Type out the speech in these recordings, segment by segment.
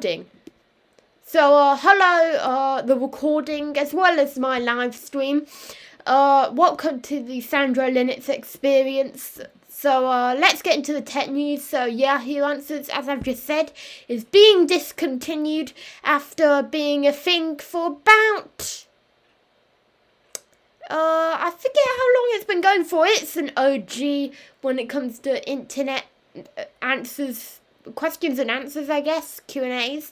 recording. So, hello, the recording, as well as my live stream. Welcome to the Sandro Linux experience. So, let's get into the tech news. So, Yahoo Answers, as I've just said, is being discontinued after being a thing for about... I forget how long it's been going for. It's an OG when it comes to internet answers, questions and answers, I guess, Q&As.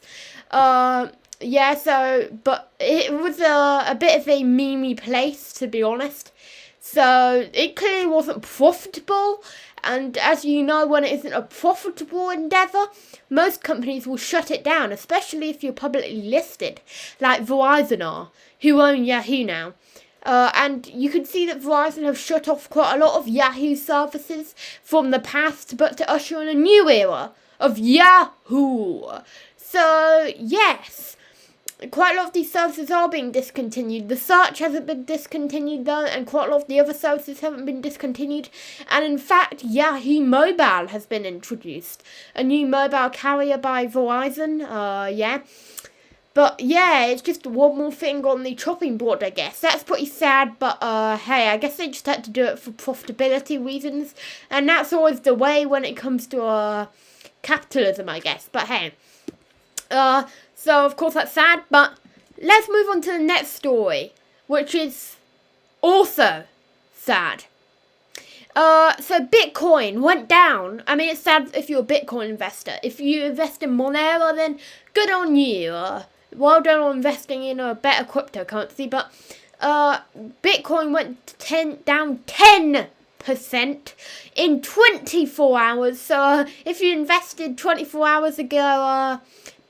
Yeah, so, but it was a bit of a memey place, to be honest. So, it clearly wasn't profitable. And as you know, when it isn't a profitable endeavour, most companies will shut it down, especially if you're publicly listed, like Verizon are, who own Yahoo now. And you can see that Verizon have shut off quite a lot of Yahoo services from the past, but to usher in a new era of Yahoo. So, yes, quite a lot of these services are being discontinued. The search hasn't been discontinued though, and quite a lot of the other services haven't been discontinued. And in fact, Yahoo Mobile has been introduced. A new mobile carrier by Verizon, yeah. But yeah, it's just one more thing on the chopping board, I guess. That's pretty sad, but hey, I guess they just had to do it for profitability reasons. And that's always the way when it comes to capitalism, I guess. But hey, so of course that's sad, but let's move on to the next story, which is also sad. So Bitcoin went down. I mean, it's sad if you're a Bitcoin investor. If you invest in Monero, then good on you. Well done on investing in a better cryptocurrency. But Bitcoin went down 10% in 24 hours. So if you invested 24 hours ago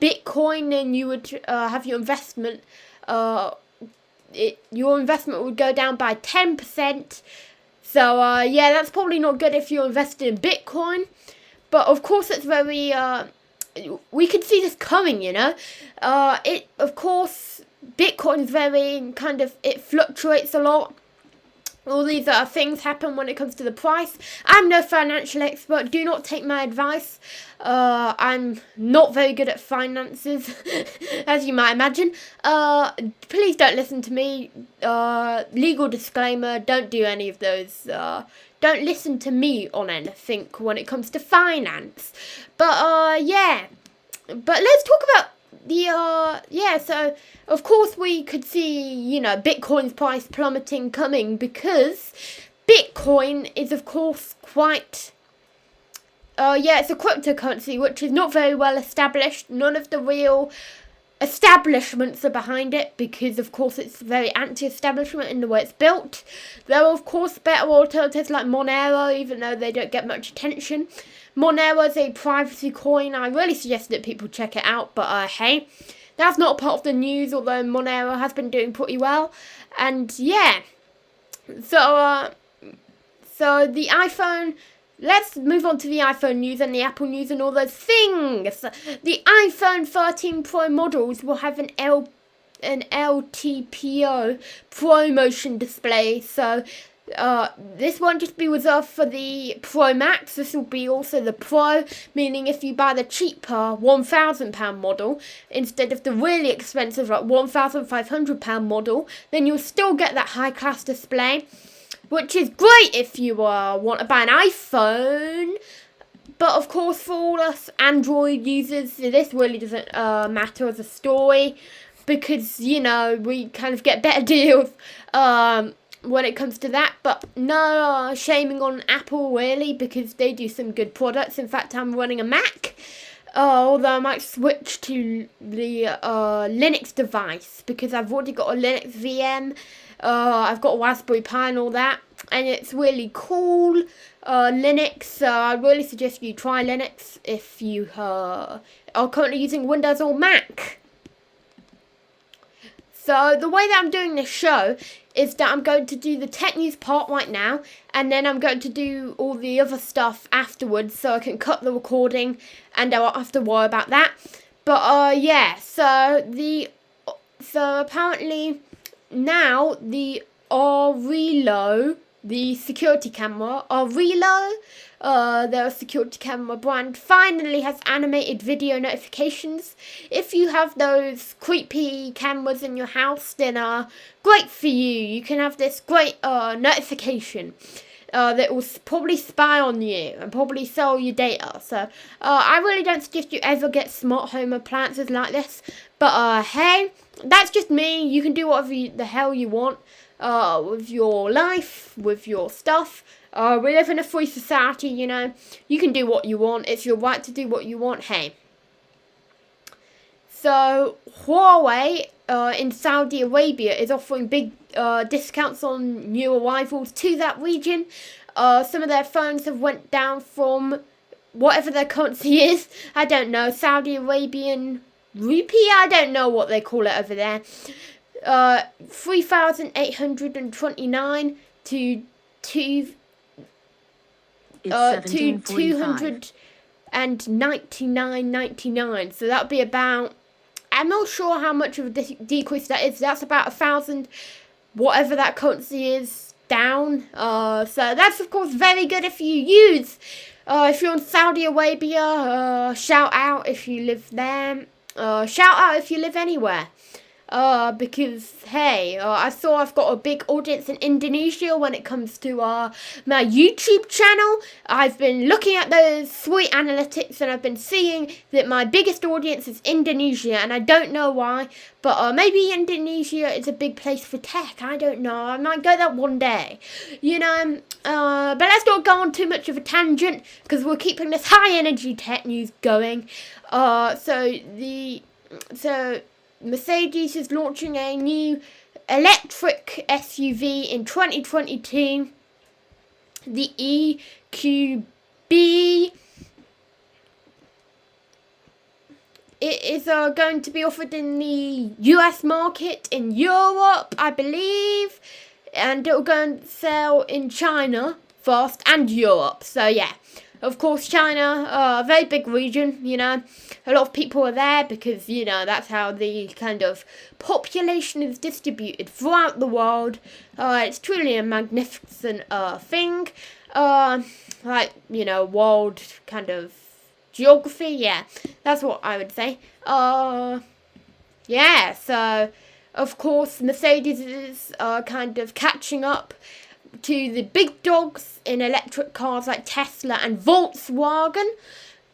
Bitcoin, then you would have your investment. Your investment would go down by 10%. So, yeah, that's probably not good if you're invested in Bitcoin. But, of course, it's very, we can see this coming, you know. Of course, Bitcoin is very kind of, it fluctuates a lot. All these things happen when it comes to the price. I'm no financial expert. Do not take my advice. I'm not very good at finances, as you might imagine. Please don't listen to me. Legal disclaimer, don't do any of those. Don't listen to me on anything when it comes to finance. But, yeah. But let's talk about so of course we could see, you know, Bitcoin's price plummeting coming because Bitcoin is of course quite, it's a cryptocurrency which is not very well established. None of the real establishments are behind it because of course it's very anti-establishment in the way it's built. There are of course better alternatives like Monero, even though they don't get much attention. Monero is a privacy coin. I really suggest that people check it out, but hey, that's not part of the news, although Monero has been doing pretty well. And yeah, so the iPhone, let's move on to the iPhone news and the Apple news and all those things. The iPhone 13 Pro models will have an LTPO Pro motion display, so this won't just be reserved for the Pro Max, this will be also the Pro, meaning if you buy the cheaper £1,000 model, instead of the really expensive like £1,500 model, then you'll still get that high class display, which is great if you want to buy an iPhone. But of course for all us Android users, this really doesn't matter as a story, because, you know, we kind of get better deals when it comes to that. But no shaming on Apple really, because they do some good products. In fact, I'm running a Mac, although I might switch to the Linux device because I've already got a Linux VM. I've got a Raspberry Pi and all that, and it's really cool. Linux, so I really suggest you try Linux if you are currently using Windows or Mac. So the way that I'm doing this show is that I'm going to do the tech news part right now, and then I'm going to do all the other stuff afterwards, so I can cut the recording and I won't have to worry about that. But yeah, so apparently now the LBRY the security camera, LBRY, their security camera brand, finally has animated video notifications. If you have those creepy cameras in your house, then great for you. You can have this great notification that will probably spy on you and probably sell your data. So I really don't suggest you ever get smart home appliances like this. But hey, that's just me. You can do whatever the hell you want with your life, with your stuff. We live in a free society, you know. You can do what you want. It's your right to do what you want. Hey. So Huawei in Saudi Arabia is offering big discounts on new arrivals to that region. Some of their phones have went down from whatever their currency is. I don't know, Saudi Arabian rupee. I don't know what they call it over there. 3,829 to 299.99. So that would be about, I'm not sure how much of a decrease that is. That's about 1,000, whatever that currency is, down. So that's of course very good if you use. If you're in Saudi Arabia, shout out if you live there. Shout out if you live anywhere. Because hey, I saw I've got a big audience in Indonesia when it comes to my YouTube channel. I've been looking at those sweet analytics and I've been seeing that my biggest audience is Indonesia, and I don't know why, but maybe Indonesia is a big place for tech. I don't know. I might go there one day, you know. But let's not go on too much of a tangent because we're keeping this high energy tech news going. So Mercedes is launching a new electric SUV in 2022, the EQB. It is going to be offered in the US market, in Europe, I believe, and it will go and sell in China first and Europe. So yeah. Of course, China, a very big region, you know. A lot of people are there because, you know, that's how the kind of population is distributed throughout the world. It's truly a magnificent thing. Like, you know, world kind of geography, yeah. That's what I would say. Yeah, so, of course, Mercedes is kind of catching up to the big dogs in electric cars like Tesla and Volkswagen,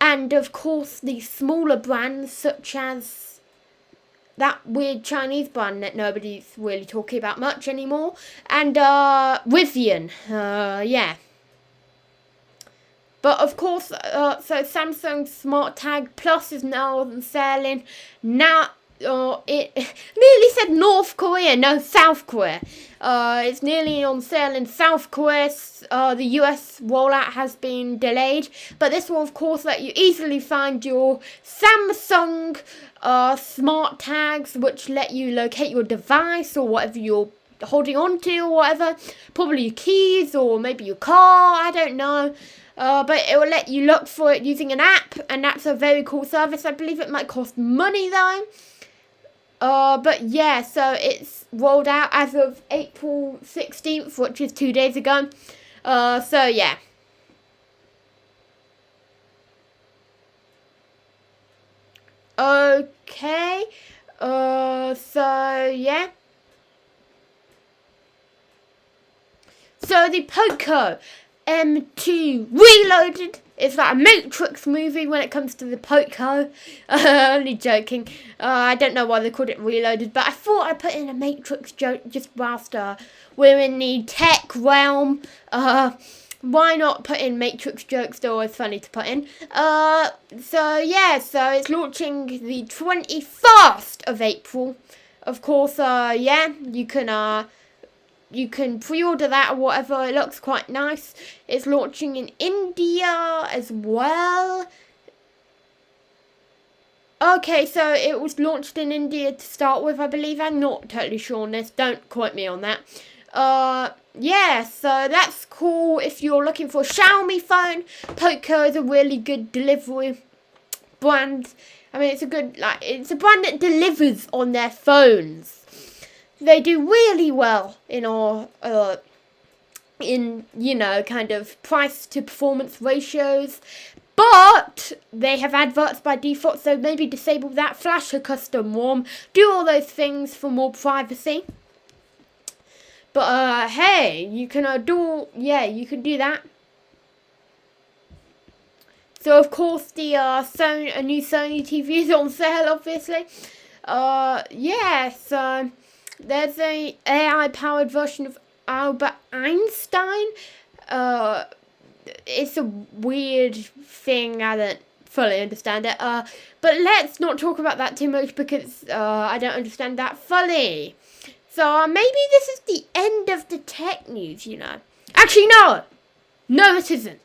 and of course the smaller brands such as that weird Chinese brand that nobody's really talking about much anymore, and Rivian, yeah. But of course, so Samsung Smart Tag Plus is now on selling. Now, it nearly said North Korea, no, South Korea. It's nearly on sale in South Korea. The US rollout has been delayed, but this will of course let you easily find your Samsung smart tags, which let you locate your device or whatever you're holding on to or whatever. Probably your keys or maybe your car, I don't know. But it will let you look for it using an app, and that's a very cool service. I believe it might cost money though. But yeah, so it's rolled out as of April 16th, which is 2 days ago. So yeah. Okay. So yeah. So the Poco M2 Reloaded. It's like a Matrix movie when it comes to the Poco. Only joking. I don't know why they called it Reloaded, but I thought I'd put in a Matrix joke just whilst we're in the tech realm. Why not put in Matrix jokes? They're always funny to put in. So yeah, so it's launching the 21st of April. Of course, yeah, you can pre-order that or whatever. It looks quite nice. It's launching in India as well. Okay, so it was launched in India to start with, I believe. I'm not totally sure on this. Don't quote me on that. Yeah, so that's cool. If you're looking for a Xiaomi phone, Poco is a really good delivery brand. I mean, it's a brand that delivers on their phones. They do really well in our in, kind of price to performance ratios. But they have adverts by default, so maybe disable that, flash a custom ROM, do all those things for more privacy. But hey, you can you can do that. So of course the a new Sony TV is on sale, obviously. So there's a AI powered version of Albert Einstein. It's a weird thing, I don't fully understand it. But let's not talk about that too much because I don't understand that fully. So maybe this is the end of the tech news, Actually, no! No, it isn't.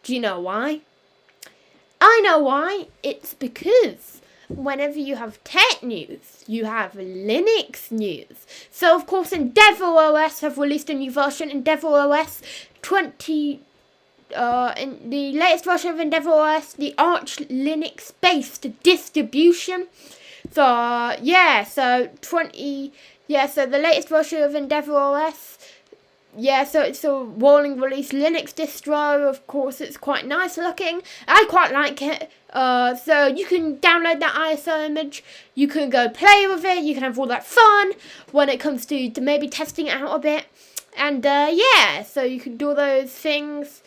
Do you know why? I know why. It's because whenever you have tech news, you have Linux news. So, of course, EndeavourOS have released a new version, EndeavourOS 20... in the latest version of EndeavourOS, the Arch Linux-based distribution. So, so the latest version of EndeavourOS, so it's a rolling release Linux distro. Of course, it's quite nice looking. I quite like it. So you can download that ISO image. You can go play with it. You can have all that fun when it comes to maybe testing it out a bit. And so you can do all those things.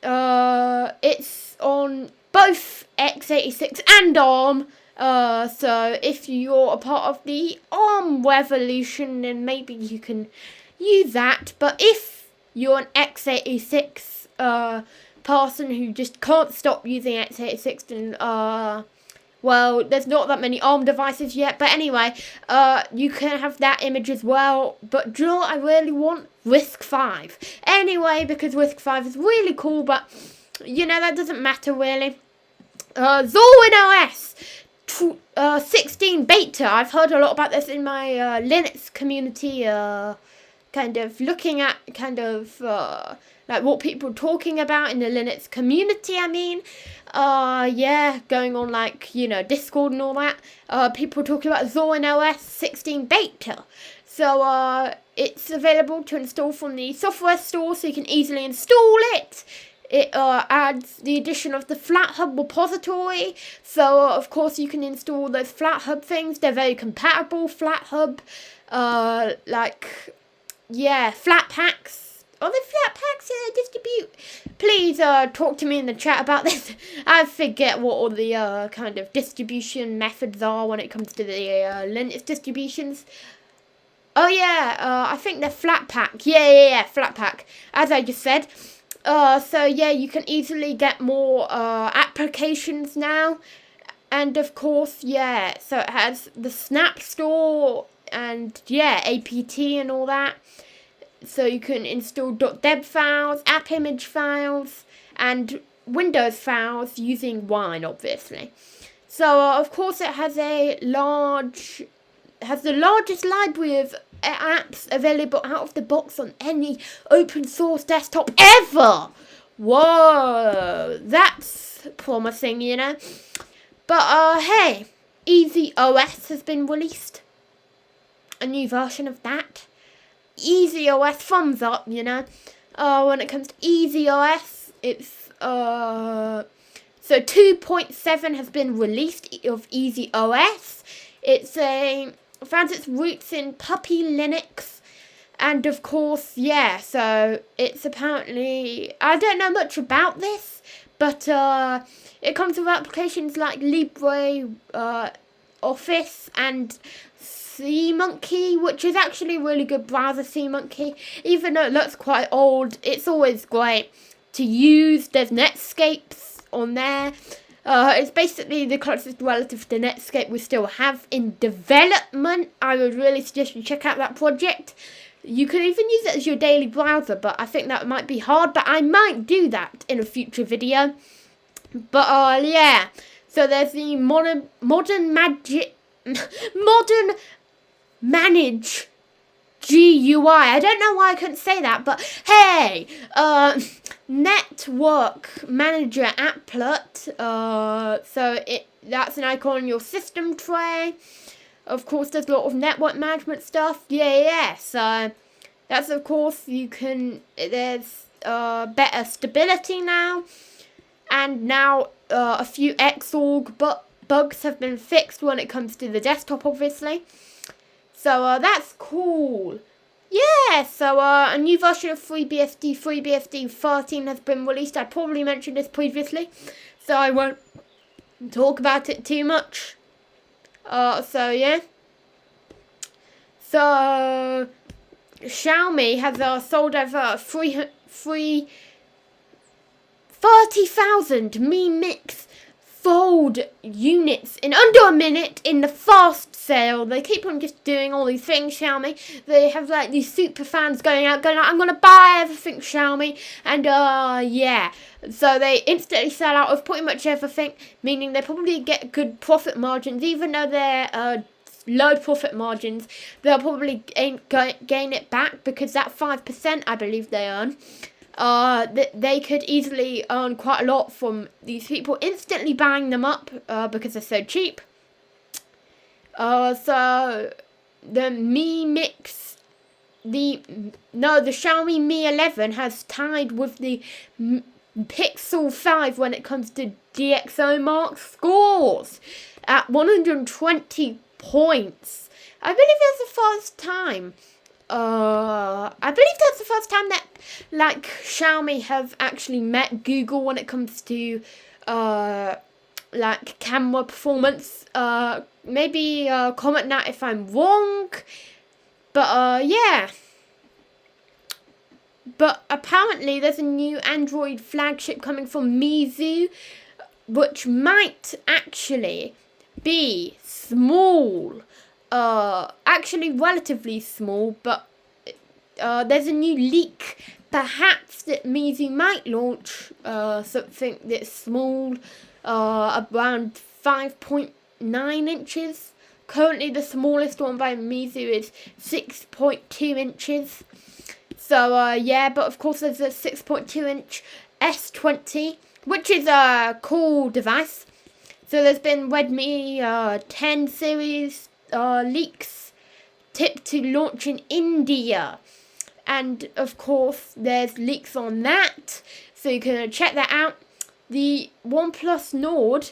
It's on both x86 and ARM. So if you're a part of the ARM revolution, then maybe you can use that. But if you're an x86 person who just can't stop using x86, then well, there's not that many ARM devices yet. But anyway, you can have that image as well. But do you know what I really want? RISC-V. Anyway, because RISC-V is really cool, but that doesn't matter really. Zorin OS 16 beta. I've heard a lot about this in my Linux community, kind of looking at like what people are talking about in the Linux community, I mean. Going on like, Discord and all that. People talking about Zorin OS 16 beta. So, it's available to install from the software store, so you can easily install it. It adds the addition of the FlatHub repository, so of course you can install those FlatHub things. They're very compatible. FlatHub, Flatpaks. Are they Flatpaks distribute? Please talk to me in the chat about this. I forget what all the kind of distribution methods are when it comes to the Linux distributions. Oh yeah, I think they're Flatpak. Yeah, Flatpak, as I just said. You can easily get more applications now. And of course, so it has the Snap Store and APT and all that. So you can install .deb files, app image files, and Windows files using Wine, obviously. So of course it has the largest library of apps available out of the box on any open source desktop ever. Whoa, that's promising, But hey, Easy OS has been released. A new version of that. Easy OS, thumbs up, when it comes to Easy OS, it's so 2.7 has been released of Easy OS. It's found its roots in Puppy Linux, and of course, so it's apparently, I don't know much about this, but it comes with applications like LBRY, Office, and SeaMonkey, which is actually a really good browser, SeaMonkey. Even though it looks quite old, it's always great to use. There's Netscapes on there. It's basically the closest relative to Netscape we still have in development. I would really suggest you check out that project. You could even use it as your daily browser, but I think that might be hard, but I might do that in a future video. But so there's the modern manage GUI. I don't know why I couldn't say that, but hey, network manager applet. That's an icon on your system tray. Of course, there's a lot of network management stuff. So That's of course there's better stability now, and now a few Xorg bugs have been fixed when it comes to the desktop, obviously. So that's cool. Yeah, so a new version of FreeBSD 13 has been released. I probably mentioned this previously, so I won't talk about it too much. So yeah. So Xiaomi has sold over 30,000 Mi Mix Fold units in under a minute in the fast sale. They keep on just doing all these things, Xiaomi. They have like these super fans going out, I'm gonna buy everything Xiaomi, and yeah. So they instantly sell out of pretty much everything, meaning they probably get good profit margins, even though they're low profit margins. They'll probably gain it back, because that 5% I believe they earn. They could easily earn quite a lot from these people instantly buying them up because they're so cheap. So the Xiaomi Mi 11 has tied with the Pixel 5 when it comes to DxO Mark scores at 120 points. I believe that's the first time. That like Xiaomi have actually met Google when it comes to like camera performance. Maybe comment that if I'm wrong. But yeah. But apparently there's a new Android flagship coming from Meizu, which might actually be small. Actually relatively small, but there's a new leak perhaps that Meizu might launch something that's small, around 5.9 inches. Currently the smallest one by Meizu is 6.2 inches. So yeah, but of course there's a 6.2 inch S20, which is a cool device. So there's been Redmi 10 series leaks tipped to launch in India, and of course there's leaks on that, so you can check that out. The OnePlus Nord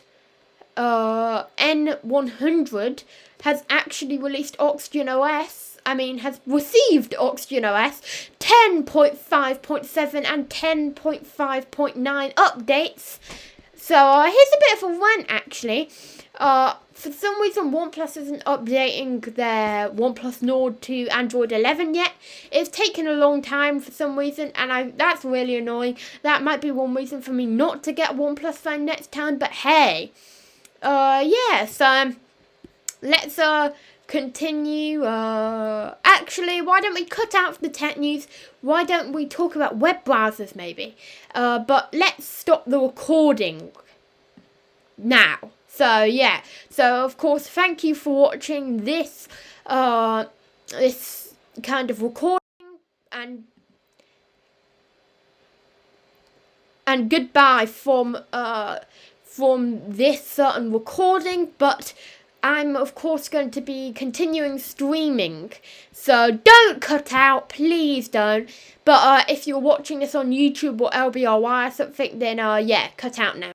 N100 has actually released has received Oxygen OS 10.5.7 and 10.5.9 updates. So here's a bit of a rant actually. For some reason, OnePlus isn't updating their OnePlus Nord to Android 11 yet. It's taken a long time for some reason, and that's really annoying. That might be one reason for me not to get a OnePlus phone next time, but hey. Yeah, so let's continue. Actually, why don't we cut out the tech news? Why don't we talk about web browsers maybe? But let's stop the recording now. So yeah, so of course thank you for watching this this kind of recording, and goodbye from this certain recording, but I'm of course going to be continuing streaming, so don't cut out, please don't. But if you're watching this on YouTube or LBRY or something, then yeah, cut out now.